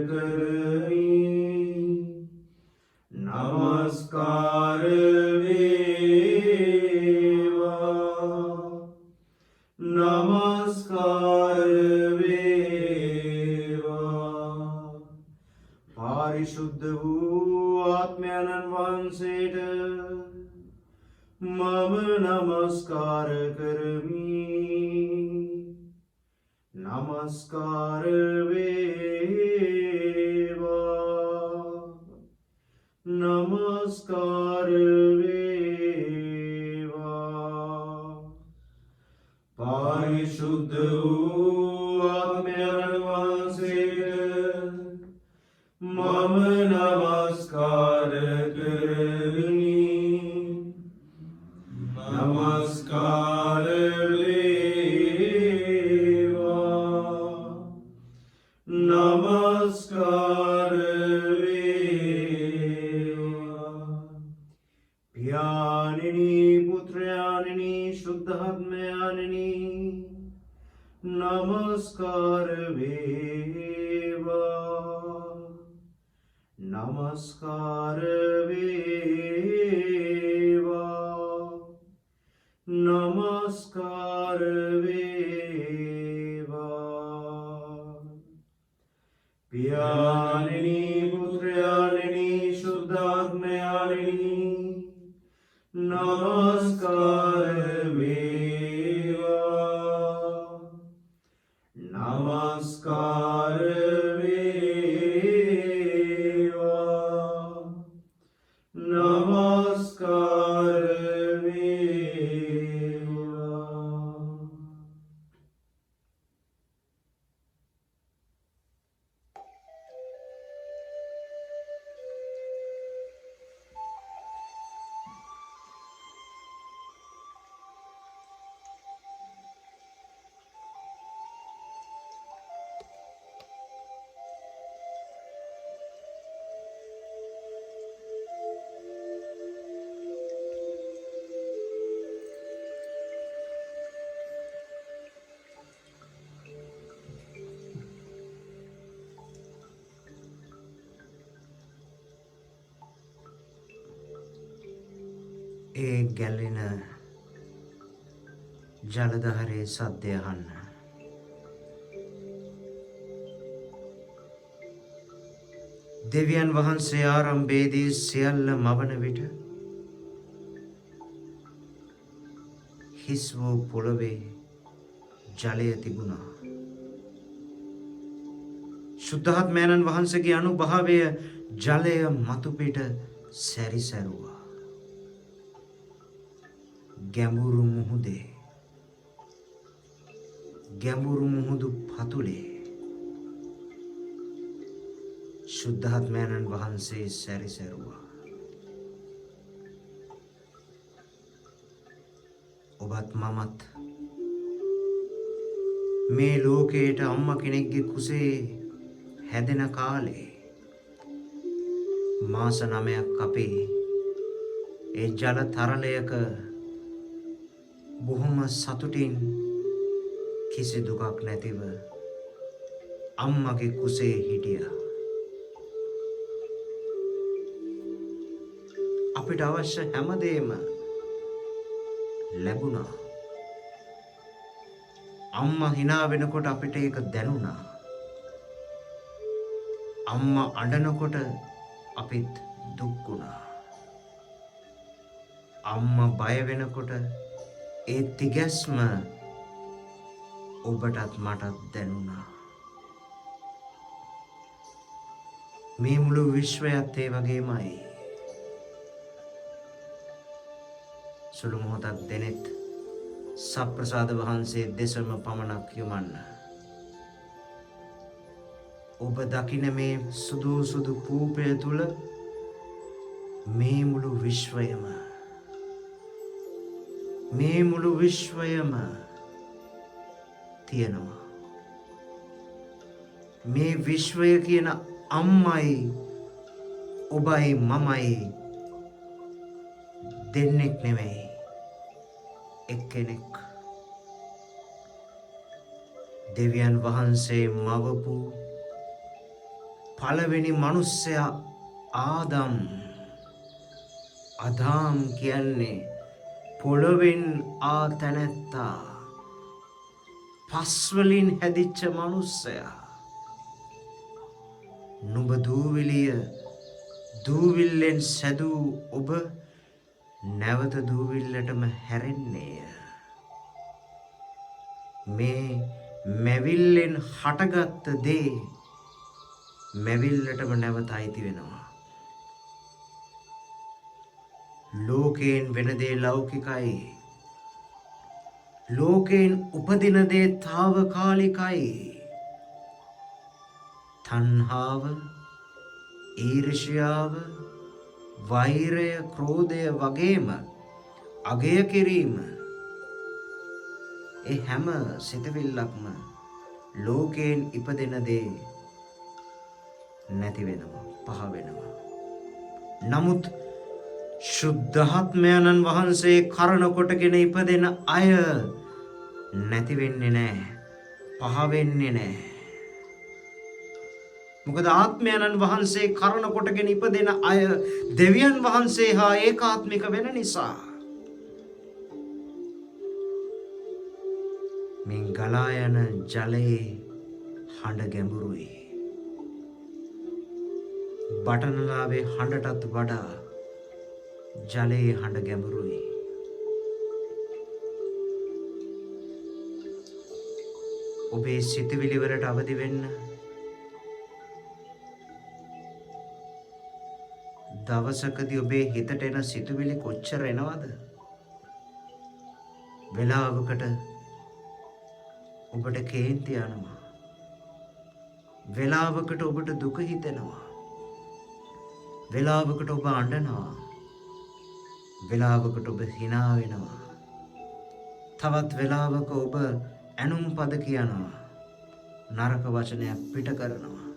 Speaker 1: කරමි නමස්කාර වේවා නමස්කාර වේවා පාරිශුද්ධ වූ ආත්මයන්න් වහන්සේට මම නමස්කාර කරමි නමස්කාර වේවා නමස්කාර වේවා පාරිශුද්ධ වූ ආත්මයන් වහන්සේට මම නමස්කාර කරමි නමස්කාර වේවා නමස්කාර වේවා පියාණෙනි පුත්‍රයාණෙනි ශුද්ධාත්මයාණෙනි නමස්කාර වේවා නමස්කාර වේවා නමස්කාර වේවා පියාණෙනි පුත්‍රයාණෙනි ශුද්ධාත්මයාණෙනි නමස්කාර වේවා නමස්කාර වේවා නමස්කාර වේවා
Speaker 3: ඒ ගැලෙන ජලධාරයේ සද්දය අහන්න. දෙවියන් වහන්සේ ආරම්භයේදී සියල්ල මවන විට හිස් වූ පොළවේ ජලය තිබුණා. ශුද්ධාත්මයන්න් වහන්සේගේ අනුභවය ජලය මතු පිට සැරිසැරුවා. ගැඹුරු මුහුදේ ගැඹුරු මුහුදු පතුලේ ශුද්ධාත්මයන්න් වහන්සේ සැරිසැරුවා. ඔබත් මමත් මේ ලෝකයට අම්මා කෙනෙක්ගේ කුසේ හැදෙන කාලේ මාස 9ක් අපේ ඒ ජල තරලයක බොහොම සතුටින් කිසි දුකක් නැතිව අම්මගේ කුසේ හිටියා. අපිට අවශ්‍ය හැමදේම ලැබුණා. අම්මා hina වෙනකොට අපිට ඒක දැනුණා. අම්මා අඬනකොට අපිත් දුක් වුණා. අම්මා බය වෙනකොට ඒ තිගැස්ම ඔබටත් මටත් දැනුණා. මේ මුළු විශ්වයත් ඒ වගේමයි. සුළු මොහොතක් දෙනෙත් සප්‍රසාද වහන්සේ දෙසම පමණක් යොමන්න. ඔබ දකින මේ සුදු සුදු කූපය තුල මේ මුළු විශ්වයම තියෙනවා. මේ විශ්වය කියන අම්මයි ඔබයි මමයි දෙන්නෙක් නෙමෙයි, එක්කෙනෙක්. දෙවියන් වහන්සේ මවපු පළවෙනි මිනිස්සයා ආදම්. අදාම් කියන්නේ පොළොවෙන් ආ තැනැත්තා. පස්වලින් හැදිච්ච මිනිස්සයා. නුඹ දූවිල්ලෙන් සැදූ ඔබ නැවත දූවිල්ලටම හැරෙන්නේය. මේ මැවිල්ලෙන් හටගත්ත දේ මැවිල්ලටම නැවත අයිති වෙනවා. ලෝකයෙන් වෙන දේ ලෞකිකයි. ලෝකයෙන් උපදින දේ తాවකාලිකයි. තණ්හාව, ඊර්ෂ්‍යාව, වෛරය, ක්‍රෝධය වගේම අගය කිරීම, ඒ හැම සිතවිල්ලක්ම ලෝකයෙන් ඉපදෙන දේ නැති වෙනවා, පහ වෙනවා. නමුත් ශුද්ධාත්මයන්න් වහන්සේ කරණ කොටගෙන ඉපදෙන අය නැති වෙන්නේ නැහැ, පහ වෙන්නේ නැහැ. මොකද ආත්මයන්න් වහන්සේ කරණ කොටගෙන ඉපදෙන අය දෙවියන් වහන්සේ හා ඒකාත්මික වෙන නිසා. මේ ගලා යන ජලයේ හඬ ගැඹුරුයි. බටනලාවේ හඬටත් වඩා ජලයේ හඬ ගැඹුරුයි. ඔබේ සිතවිලි වලට අවදි වෙන්න. දවසකදී ඔබේ හිතට එන සිතුවිලි කොච්චර එනවද? වෙලාවකට ඔබට කේන්ති යනවා. වෙලාවකට ඔබට දුක හිතෙනවා. වෙලාවකට ඔබ අඬනවා. වෙලාවකට ඔබ hina වෙනවා. තවත් වෙලාවක ඔබ ඇනුම් පද කියනවා. නරක වචනයක් පිට කරනවා.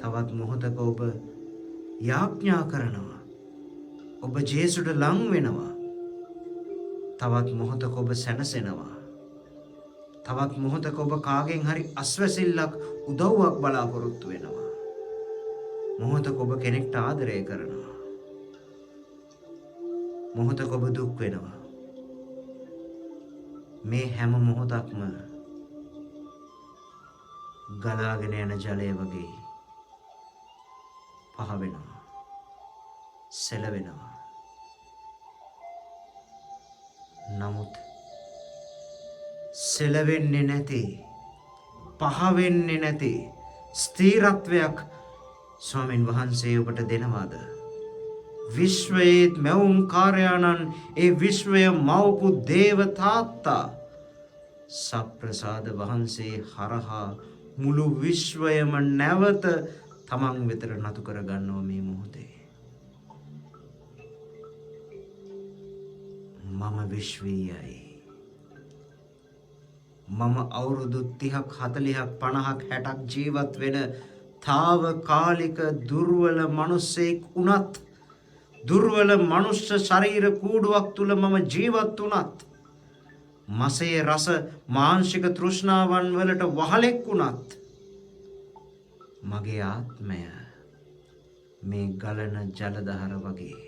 Speaker 3: තවත් මොහොතක ඔබ යාඥා කරනවා. ඔබ ජේසුට ලං වෙනවා. තවත් මොහොතක ඔබ සැනසෙනවා. තවත් මොහොතක ඔබ කාගෙන් හරි අස්වැසිල්ලක් උදව්වක් බලාපොරොත්තු වෙනවා. මොහොතක ඔබ කෙනෙක්ට ආදරය කරනවා. මොහොතක ඔබ දුක් වෙනවා. මේ හැම මොහොතක්ම ගලාගෙන යන ජලය වගේ පහ වෙනවා, සෙලවෙනවා. නමුත් සෙලවෙන්නේ නැති, පහ වෙන්නේ නැති ස්ථීරත්වයක් ස්වාමීන් වහන්සේ ඔබට දෙනවාද? විශ්වයේ මැවුම් කාර්යානන් ඒ විශ්වය මවපු දේව තාත්තා සප්‍රසාද වහන්සේ හරහා මුළු විශ්වයම නැවත තමන් වෙතට නතු කර ගන්නවා මේ මොහොතේ. මම විශ්වීයයි. මම අවුරුදු 30ක් 40ක් 50ක් 60ක් ජීවත් වෙන తాවකාලික දුර්වල මිනිසෙක් වුණත්, දුර්වල මනුෂ්‍ය ශරීර කූඩුවක් තුල මම ජීවත් වුණත්, මසේ රස මාංශික තෘෂ්ණාවන් වලට වහලෙක් වුණත්, මගේ ආත්මය මේ ගලන ජල දහර වගේ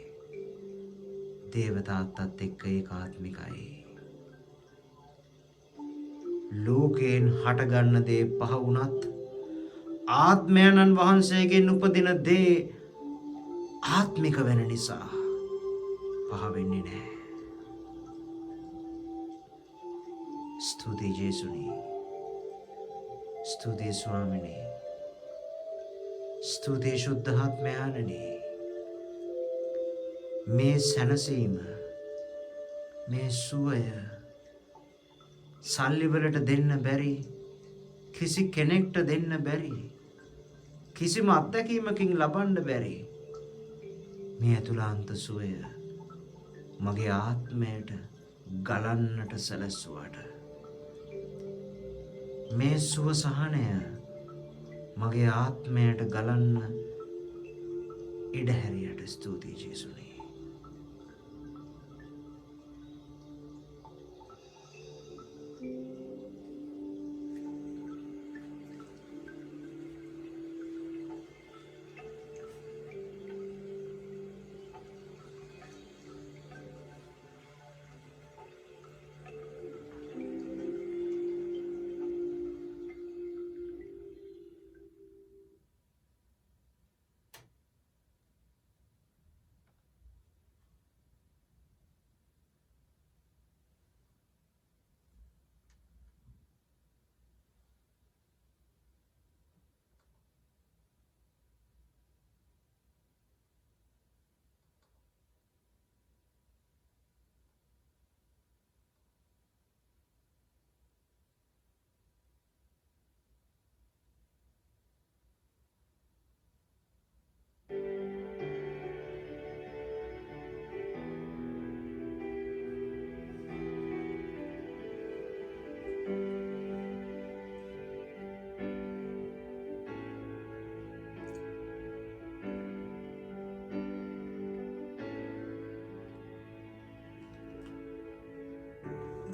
Speaker 3: දේවතාත්තත් එක්ක ඒකාත්මිකයි. ලෝකයෙන් හටගන්න දේ පහ වුණත්, ආත්මයන්න් වහන්සේගෙන් උපදින දේ ආත්මික වෙන නිසා පහ වෙන්නේ නැහැ. ස්තුතියි ජේසුනි. ස්තුතියි ස්වාමිනී. ස්තුතියි ශුද්ධාත්මයාණනි. මේ සැනසීම, මේ සුවය සල්ලි වලට දෙන්න බැරි, කිසි කෙනෙක්ට දෙන්න බැරි, කිසිම අත්දැකීමකින් ලබන්න බැරි මේ අතුලාන්ත සුවය මගේ ආත්මයට ගලන්නට සැලැස්සුවාට, මේ සුව සහනය මගේ ආත්මයට ගලන්න ඉඩ හැරියට ස්තුතියි ජේසුනි.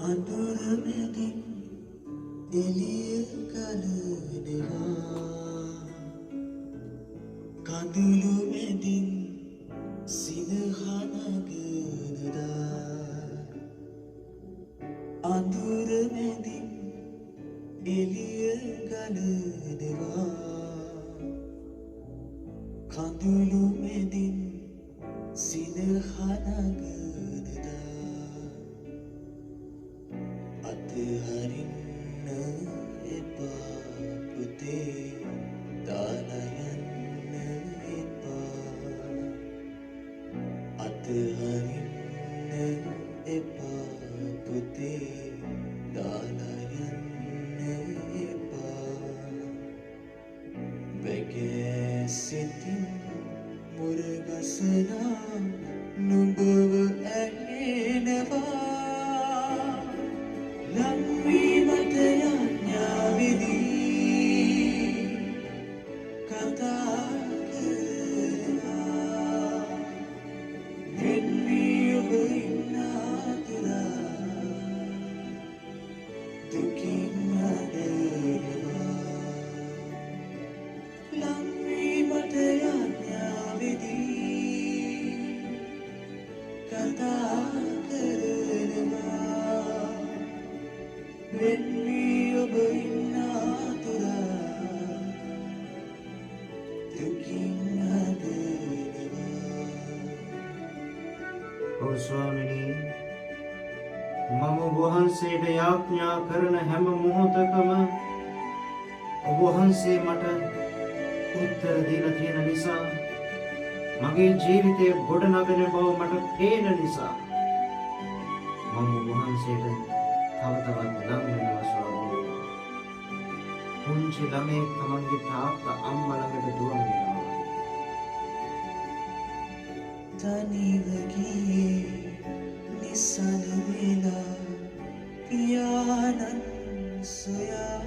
Speaker 4: අඳුර මැදින් එළිය ගලනවා කඳුළු මැදින් සිනහනගනදා අඳුර මැදින් එළිය ගලනවා කඳුළු මැදින් සිනහනගනදා අතහරින්න එපා පුතේ දාලා යන්න එපා අතහරින්න එපා පුතේ දාලා යන්න එපා බැගෑ සිතින් මුරගසනා නුඹව ඇහෙනවා ලංවීමට යඥාවිදී කතා කරනවා වෙන්වී ඔබ ඉන්න අතුරා දුකින් අඬනවා ලංවීමට යඥාවිදී කතා කරනවා වෙන්වී ඔබ ඉන්න අතුරා දුකින් අඬනවා
Speaker 3: ඔව් ස්වාමිනී මම ඔබ වහන්සේට යාඥා කරන හැම මොහොතකම ඔබ වහන්සේ මට උත්තර දීලා තියෙන නිසා මගේ ජීවිතය ගොඩනගන බව මට පේන නිසා මම ඔබ වහන්සේට තව තවත් ලං වෙනවා ස්වාමීනි. පුංචි ළමෙක් තමන්ගේ තාත්තා අම්මා ළඟට දුවන වෙනවා.
Speaker 4: තනිව ගියේ නිසල වෙලා පියාණන් සොයා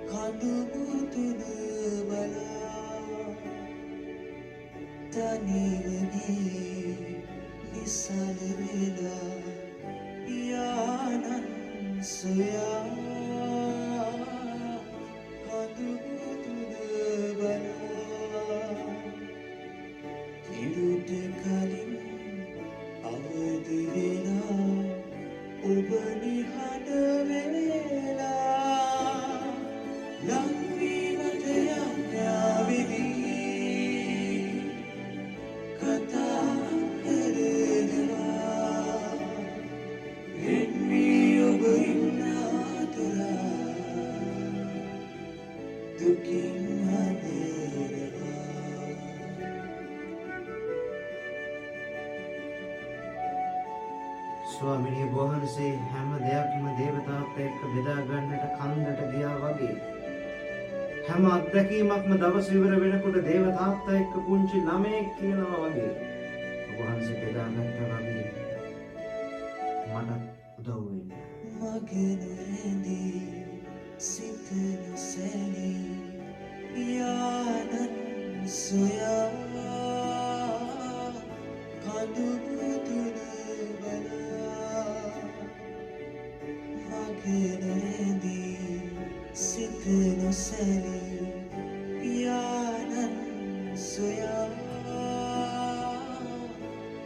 Speaker 4: කඳු මුදුන බලා තනිව ගියේ නිසල වෙලා පියාණන් සොයා කඳු මුදුන බලා ඉරුට කලින් අවදි වෙලා ඔබ නිහඬ වෙලා ලංවීමට යඥාවිදී කතා කරනවා වෙන්වී ඔබ ඉන්න අතුරා දුකින් අඬනවා
Speaker 3: ස්වාමිනී වහන්සේ හැම දෙයක්ම දේවතාවත් එක්ක බෙදා ගන්නට කන්දට ගියා වගේ හැම අත්දැකීමක්ම දවස ඉවර වෙනකොට දේවතාවත් එක්ක පුංචි ළමයෙක් කියනවා වගේ ඔබ වහන්සේ බෙදා ගත්තා වගේ මට උදව් වෙන්න.
Speaker 4: මගේ නොරැඳී සිත නොසැලී පියාණන් සොයා කඳු මුදුන බලා මගේ නොරැඳී සිත නොසැලී පියාණන් සොයා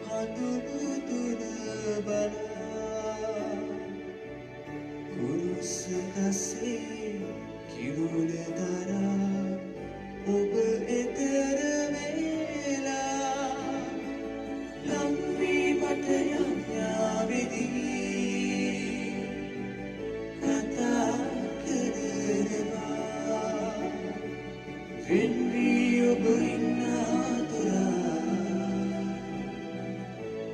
Speaker 4: කඳු මුදුන බලා කුරුස ගසේ කිරුළ දරා ඔබ එතර වෙලා ලංවීමට යඥාවිදී කතා කරනවා වෙන්වී ඔබ ඉන්න අතුරා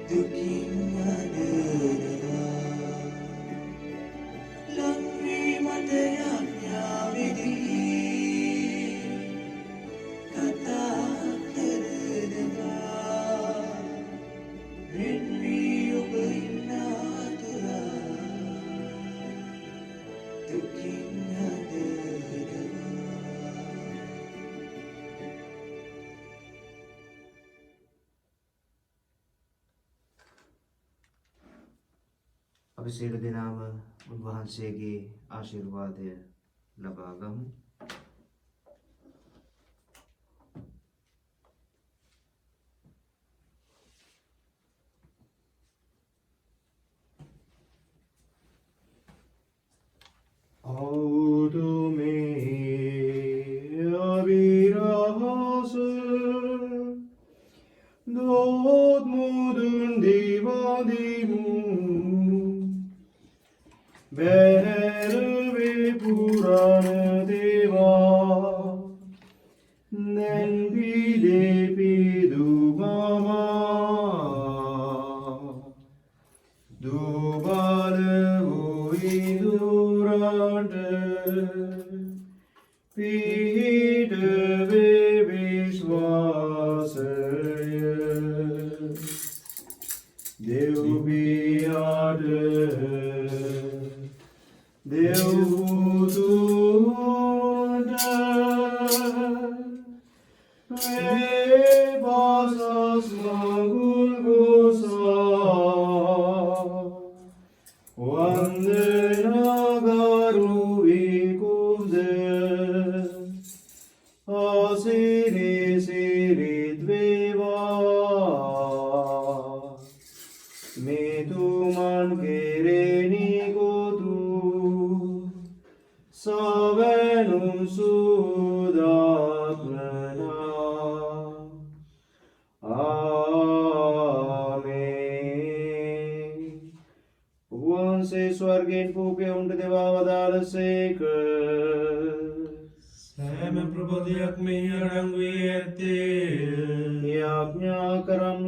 Speaker 4: දුකින් අඬනවා ලංවීමට යඥාවිදී කතා කරනවා වෙන්වී ඔබ ඉන්න අතුරා දුකින් අඬනවා
Speaker 3: අපි සියලු දෙනාම උන්වහන්සේගේ ආශිර්වාදය ලබා ගමු.
Speaker 1: Autume abirahasa dot mudun divadimu berve purana deva nen pide pidu mama dubale uidurante pide vishvasaya Dev biyade Dev butunda Vebasas magul gosa Vandena garu vikunde Asiri siri dveva Metuman kereni godu Savenum sudatmana Amen भगवान से स्वर्गेन फूके उंट देवावदाल सेक
Speaker 2: සෑම ප්‍රබෝධයක් මෙහි අඩංගු වී ඇත්තේ
Speaker 1: याज्ञा करम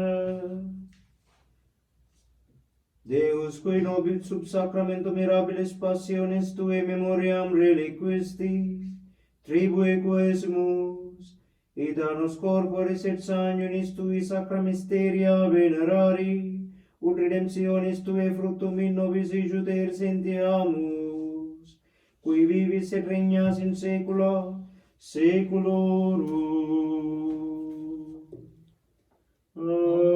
Speaker 1: Deus cui nobis sub sacramento mirabilis passionis tue memoriam reliquisti tribue quesimus et a nos corporis et sanguinis tui sacra mysteria venerari ut redemptionis tue fructum in nobis iuder sentiamus qui vivis et regnas in saecula saeculorum Amen.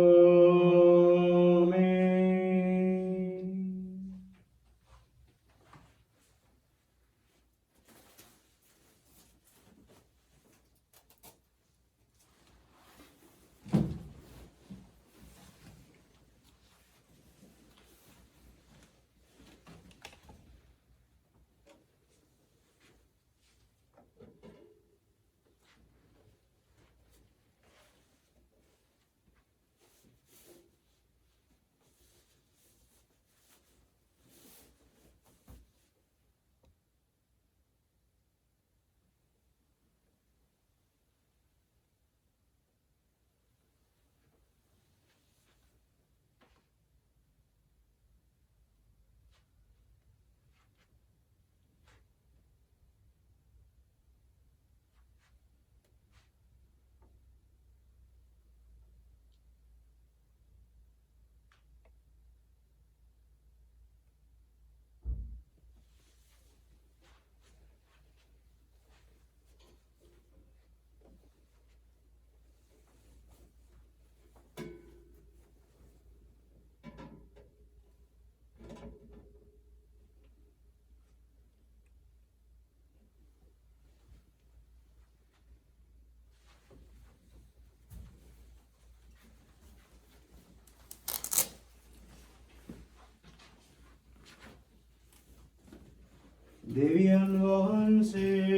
Speaker 1: දෙවියන් වහන්සේ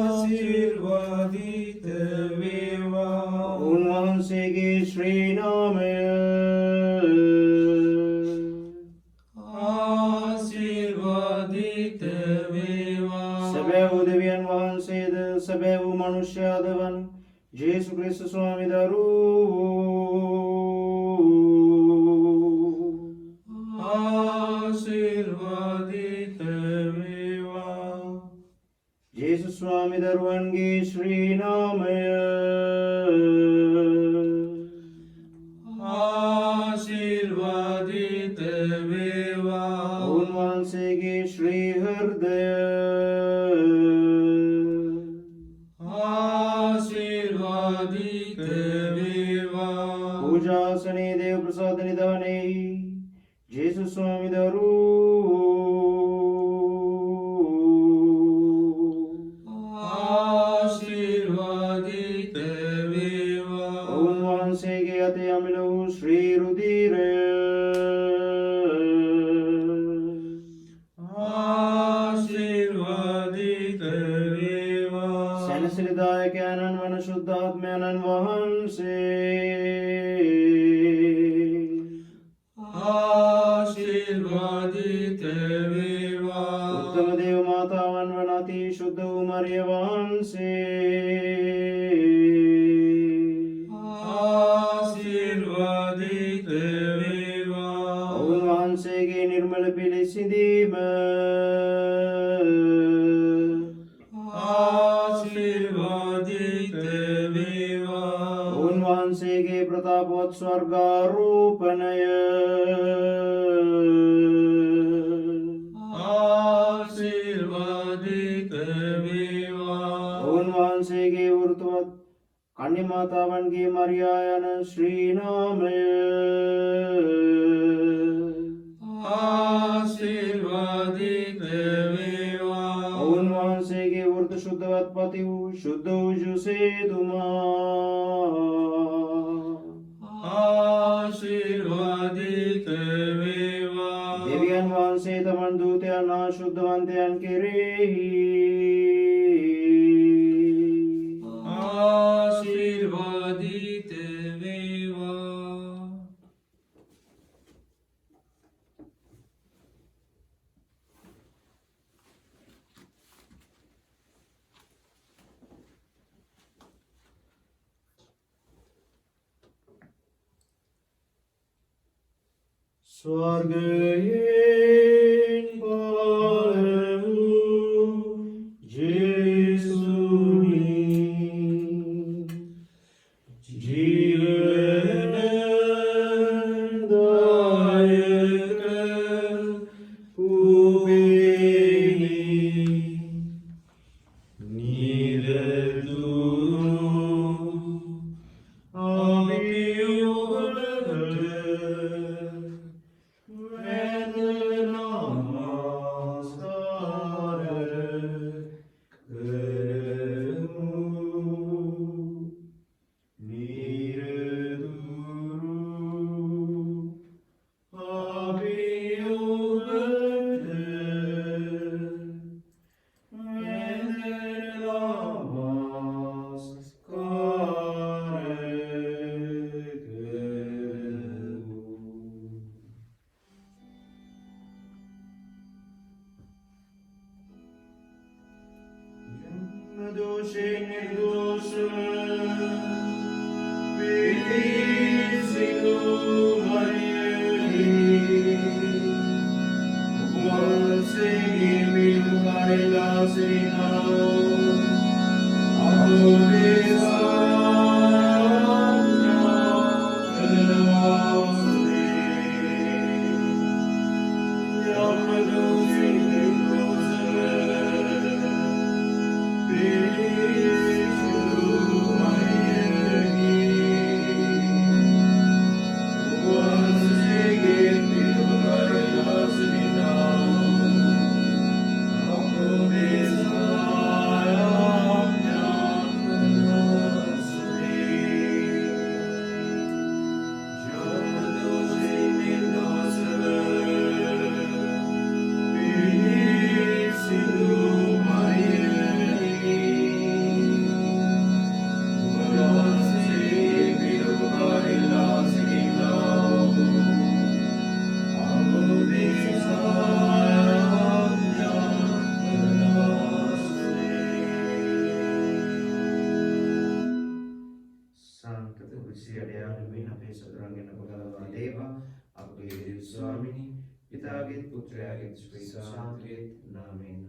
Speaker 2: ආශිර්වාදිත වේවා
Speaker 1: උන්වහන්සේගේ ශ්‍රී නාමය
Speaker 2: ආශිර්වාදිත වේවා
Speaker 1: සැබෑ වූ දෙවියන් වහන්සේද සැබෑ වූ මනුෂ්‍යයාද වන් ජේසු ක්‍රිස්තු ස්වාමි දරුවෝ
Speaker 2: ආශිර්වාදිත වේවා
Speaker 1: ජේසු ස්වාමි දරුවන්ගේ ශ්‍රී නාමය
Speaker 2: ආශිර්වාදිත වේවා
Speaker 1: උන්වහන්සේගේ ශ්‍රී හෘදය
Speaker 2: ආශිර්වාදිත වේවා
Speaker 1: පූජාසනයේ දේව ප්‍රසාද බෝධිදායකයන්න් වන ශුද්ධාත්මයන්න් වහන්සේ
Speaker 2: ආශිර්වාදිත වේවා.
Speaker 1: උත්තම දේව මාතාවන් වන අති ශුද්ධ වූ මරිය වහන්සේ
Speaker 2: ආශිර්වාදිත වේවා.
Speaker 1: ඔවුන් වහන්සේගේ නිර්මල පිළිසිඳීම
Speaker 2: ආශිර්වාදිත වේවා.
Speaker 1: ඔවුන් වහන්සේගේ ප්‍රතාපවත් ස්වර්ගාරෝපණය
Speaker 2: ආශිර්වාදිත වේවා.
Speaker 1: ඔවුන් වහන්සේගේ වෘතවත් කන්‍ය මාතාවන්ගේ මරියා යන ශ්‍රී නාමය
Speaker 2: ආශිර්වාදිත වේවා.
Speaker 1: ඔවුන් වහන්සේගේ වෘත ශුද්ධවත් පති වූ ශුද්ධ වූ යුසේතුමා
Speaker 2: ආශිර්වාදිත වේවා.
Speaker 1: දෙවියන් වහන්සේ තමන් දූතයන් හා ශුද්ධවන්තයන් කෙරෙහි
Speaker 2: ආශිර්වාදිත වේවා.
Speaker 1: ස්වර්ගයෙන් පහළ වූ ජේසුනි ජීවනදායක පුබේනි නිරතුරු අපි ඔබට වැඳ නමස්කාර කරමු. නිරතුරු අපි ඔබට වැඳ නමස්කාර කරමු. දෝෂයෙන් නිර්දෝෂව පිළිසිඳු මරියනි වහන්සේගේ පිළිපරිලා සිටිනා අපේ
Speaker 3: ස්වාමිනී පිතාගේ පුත්‍රයාගේ ස්පේස සාන්තියේ නාමයෙන්